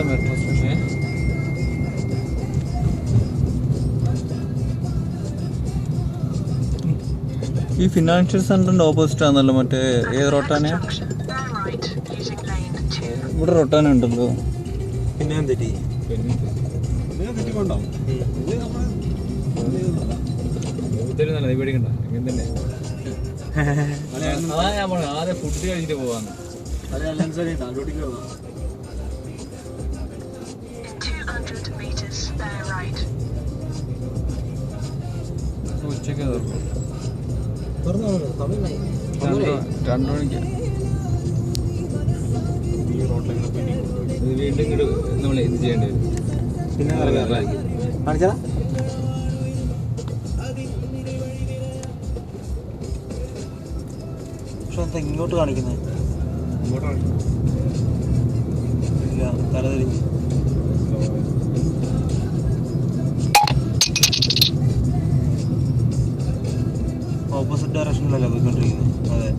Metro station ഈ financial സെന്ററിന്റെ opposite ആണല്ലോ മറ്റേ ഏത് റൊട്ടാന? ഇവിടെ റൊട്ടാന ഉണ്ടല്ലോ. പിന്നെ തെറ്റി പേടിക്കണ്ട ഇങ്ങനെ തന്നെ. അതാ ഞാൻ പറഞ്ഞു ആദ്യം ഫുഡ് കഴിച്ചിട്ട് പോവാന്ന്. ഉച്ചക്ക് തുറക്കും 2 മണിക്ക്. വീണ്ടും ഇങ്ങോട്ട് നമ്മൾ ഇത് ചെയ്യേണ്ടി വരും. പിന്നെ കാണിച്ചാ പക്ഷെ എന്താ ഇങ്ങോട്ട് കാണിക്കുന്നത്? ഇല്ല, തലതിരിഞ്ഞ് ഓപ്പോസിറ്റ് ഡയറക്ഷനിലല്ല പോയിക്കൊണ്ടിരിക്കുന്നത്. അതെ,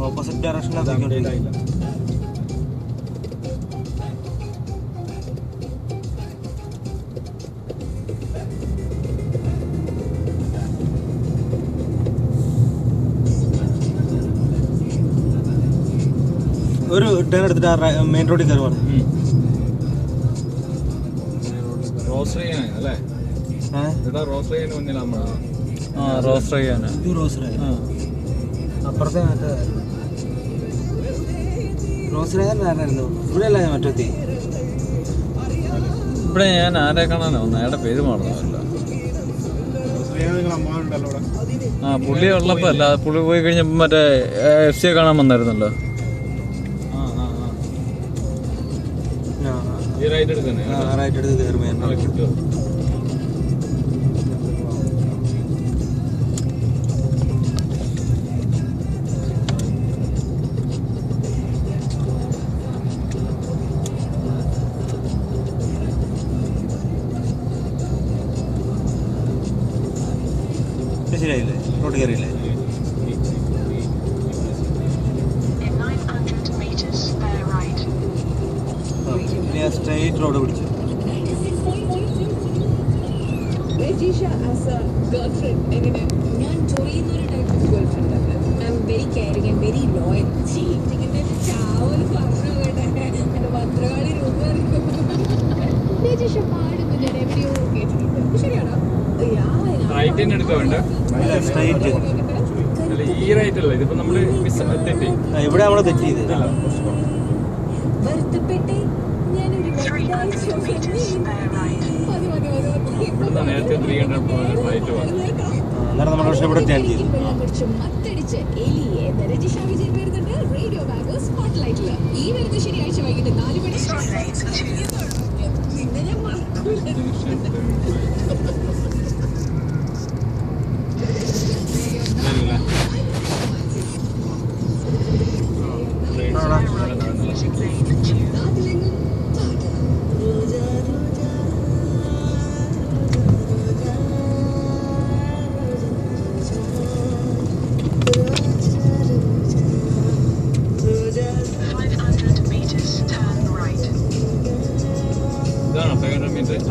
ഓപ്പോസിറ്റ് ഡയറക്ഷനിലാണ് പോയിക്കൊണ്ടിരിക്കുന്നത്. ഒരു ടേൺ എടുത്തിട്ട് മെയിൻ റോഡിൽ കയറുവാണ്. അപ്പുറത്തെ മറ്റേ റോസ്റേയായിരുന്നു. ഇവിടെ അല്ല മറ്റേ ഇവിടെ ഞാൻ ആരെ കാണാനോ അയാളുടെ പേര് മാറുന്നതല്ല. ആ പുള്ളി ഉള്ളപ്പോ അല്ല, പുള്ളി പോയി കഴിഞ്ഞപ്പോ മറ്റേ FC കാണാൻ വന്നായിരുന്നല്ലോ. റൈറ്റ് എടുത്ത് കയറുമ്പോൾ ശരിയായില്ലേ? റോഡ് കയറിയില്ലേ? സ്ട്രൈറ്റ് റോഡ് പിടിച്ചു. ഞാൻ ജോയിന്ന ഒരു ടൈപ്പ് ഓഫ് ഗേൾ ഫ്രണ്ട് ആണ്. I am very caring and very loyal. ചീറ്റിങ്ങിന്റെ ചാവല് പറഞ്ഞു കേട്ടെ. എന്റെ ഭദ്രകാളി രൂപ പാടുന്നില്ല, എവിടെയോ കേട്ടിട്ടുണ്ട്. ശരിയാണോ? ഇവിടെ നമ്മള് തെറ്റ് ചെയ്ത് വരുത്തപ്പെട്ടെ ഞാനൊരു നമ്മുടെ പക്ഷേ ഇവിടെ ടേൺ ചെയ്തു. മത്തടിച്ച് എലിയെ രജിഷ വിജയൻ വരുന്നുണ്ട് റേഡിയോ ബാഗ് സ്പോട്ട്ലൈറ്റില് ഈ വരുന്ന ശനിയാഴ്ച വൈകിട്ട് 4 മണി. പിന്നെ ഞാൻ മറക്കൂല.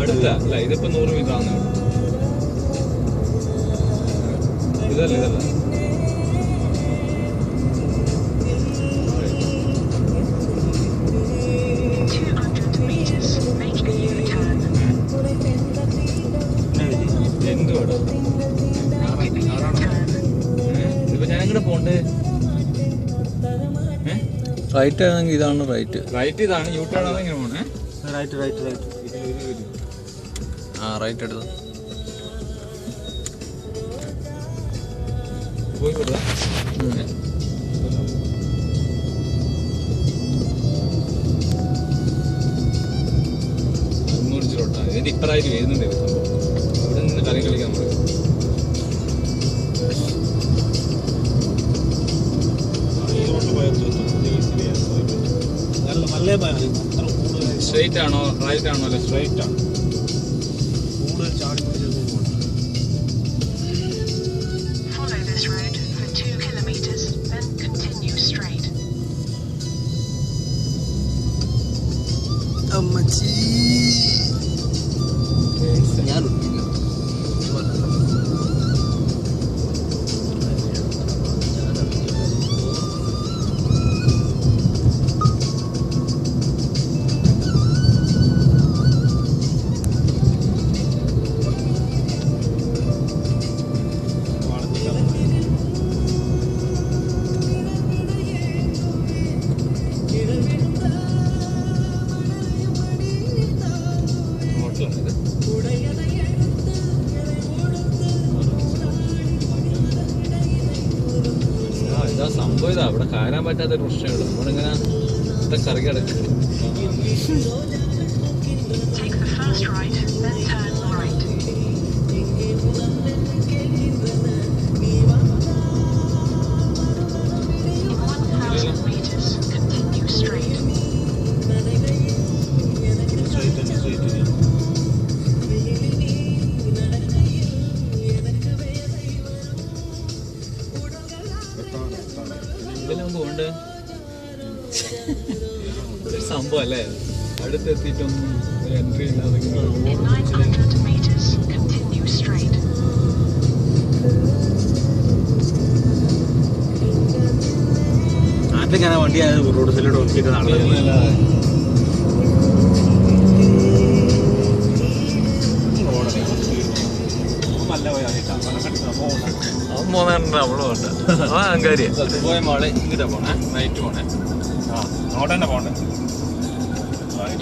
അടുത്ത അല്ല, ഇതിപ്പോ 100 മീറ്റർ ആണ്. ഇതല്ല ഇതല്ല എന്തുവാടോ ഇതിപ്പോ ഞാൻ ഇങ്ങോട്ട് പോണ്ടേ? റൈറ്റ് ആണെങ്കിൽ ഇതാണ് റൈറ്റ്. റൈറ്റ് ഇതാണ്. യൂ ടേൺ ആണെങ്കിൽ ഇങ്ങനെ പോണേ. റൈറ്റ് റൈറ്റ് റൈറ്റ് റൈറ്റ് എടുത്തു പോയി കൊടുത്താ. ഇതിന്റെ ഇപ്പറായിട്ട് വരുന്നുണ്ട് സംഭവം. ഇവിടെ നിന്ന് കളി കളിക്കാൻ നമ്മൾ സ്ട്രൈറ്റ് ആണോ റൈറ്റ് ആണോ? അല്ലെ സ്ട്രൈറ്റ് ആണ്. ഇതാ സംഭവം ഇതാ ഇവിടെ കയറാൻ പറ്റാത്തൊരു പ്രശ്നമുള്ളൂ. നമ്മളിങ്ങനെ കറി കിടക്കുക. Take the first right, then turn right. In 1,000 meters, continue straight. ഇതിലും പോണ്ട് സംഭവം അല്ലേ, അടുത്തെത്തിയിട്ടൊന്നും ഒരു എൻട്രി ഇല്ലാതെ In 900 meters, continue straight. നാട്ടിലേക്കാണ് വണ്ടി റോഡ് സൈഡിലോട്ട് നോക്കിയിട്ട് നടന്നത്. അവള് വേണ്ട ആ അങ്കാരിയ ദുബായ് മാള് ഇങ്ങോട്ടാ പോണേ, നൈറ്റ് പോണേ. അങ്ങോട്ട് തന്നെ പോണ്ടേ.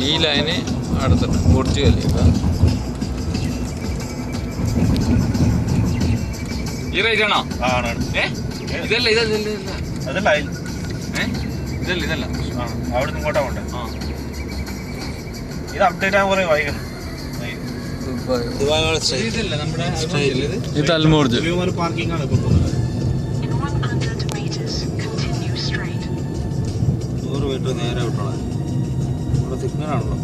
ഈ ലൈന് അടുത്തുണ്ട് പോർച്ചുഗൽ. ഈ റൈറ്റ് ആണോ? ഇതല്ല ഇതല്ല അതല്ല ഇതല്ല ഇതല്ല അവിടെ നിന്ന് ഇങ്ങോട്ടാ പോണ്ടേ. ഇത് അപ്ഡേറ്റ് ആകാൻ കുറെ വൈകുന്നു. ദുബായ് ഇതല്ല നമ്മുടെ ഇത് അൽമോർജ് പാർക്കിംഗ് ആണ് ഇപ്പൊ പോകുന്നത്. In 100 meters, continue straight. 100 metre നേരെ വിട്ടോളാം. ഇവിടെ സിഗ്നലാണല്ലോ.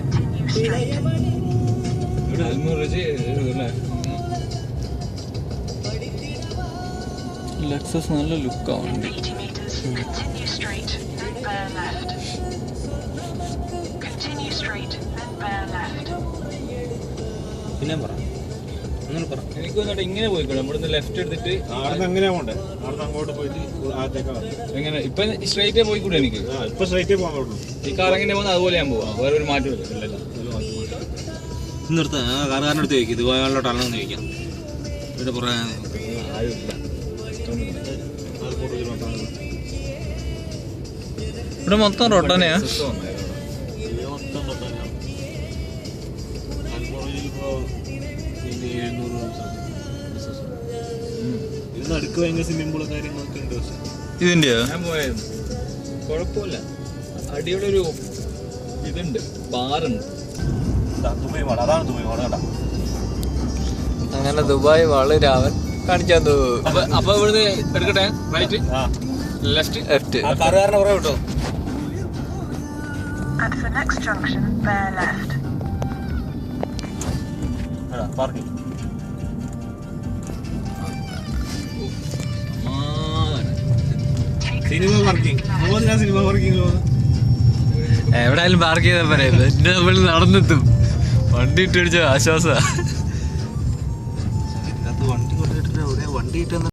Continue straight. അൽമോർജ് അല്ലേ. ലെക്സസ് നല്ല ലുക്കാ In വണ്ടി. 80 meters, continue straight, then bear left. Continue straight, then bear left. പിന്നെ പറ, അങ്ങനെ പറ. എനിക്ക് തോന്നിട്ട് ഇങ്ങനെ പോയിക്കോളൂ. ഇവിടുന്ന് ലെഫ്റ്റ് എടുത്തിട്ട് അവിടെ അങ്ങനെയാ പോണ്ടേ. അവിടെ അങ്ങോട്ട് പോയിട്ട് ആദ്യത്തേക്കാ എങ്ങനെ ഇപ്പൊ സ്ട്രൈറ്റേ പോയിക്കൂടെ എനിക്ക്. ഇപ്പൊ സ്ട്രൈറ്റേ പോകാൻ പറ്റുള്ളൂ. ഈ കാർ എങ്ങനെ പോകുന്നത് അതുപോലെ ഞാൻ പോവാം. വേറെ ഒരു മാറ്റം ഇല്ലല്ലോ. നിർത്ത കാറുകാരൻ്റെ അടുത്ത് ചോദിക്കും ദുബായിലോട്ട് അല്ലെന്ന് ചോദിക്കാം. ഇവിടെ പുറകെ ആരുമില്ല. ഇവിടെ മൊത്തം റൊട്ടനെയാ. അടുക്ക് ഭയങ്കര സ്വിമ്മിംഗ് പൂളും കാര്യങ്ങളൊക്കെ ഉണ്ട്. പക്ഷെ ഇതിന്റെയോ? ഞാൻ പോയായിരുന്നു, കുഴപ്പമില്ല. അടിയുള്ളൊരു ഇതുണ്ട്, ബാറുണ്ട്. ദുബായ് മാൾ, അതാണ് ദുബായ് മാൾ. കേട്ടാ അങ്ങനെ ദുബായ് വാള് രാവൻ കാണിച്ചാൻ തോന്നുന്നു. അപ്പൊ ഇവിടുന്ന് എടുക്കട്ടെ, റൈറ്റ് ലെഫ്റ്റ് ലെഫ്റ്റ്. കാറുകാരനെ പുറകെ വിട്ടോ. At the next junction, bear left. Parking cinema parking. ഞാൻ സിനിമ പാർക്കിംഗ് എവിടെയായാലും പാർക്ക് ചെയ്താൽ പറയാം. എന്റെ നമ്മൾ നടന്നെത്തും. വണ്ടി ഇട്ടടിച്ച ആശ്വാസ. വണ്ടി കൊണ്ടിട്ട് വണ്ടി ഇട്ടെന്ന്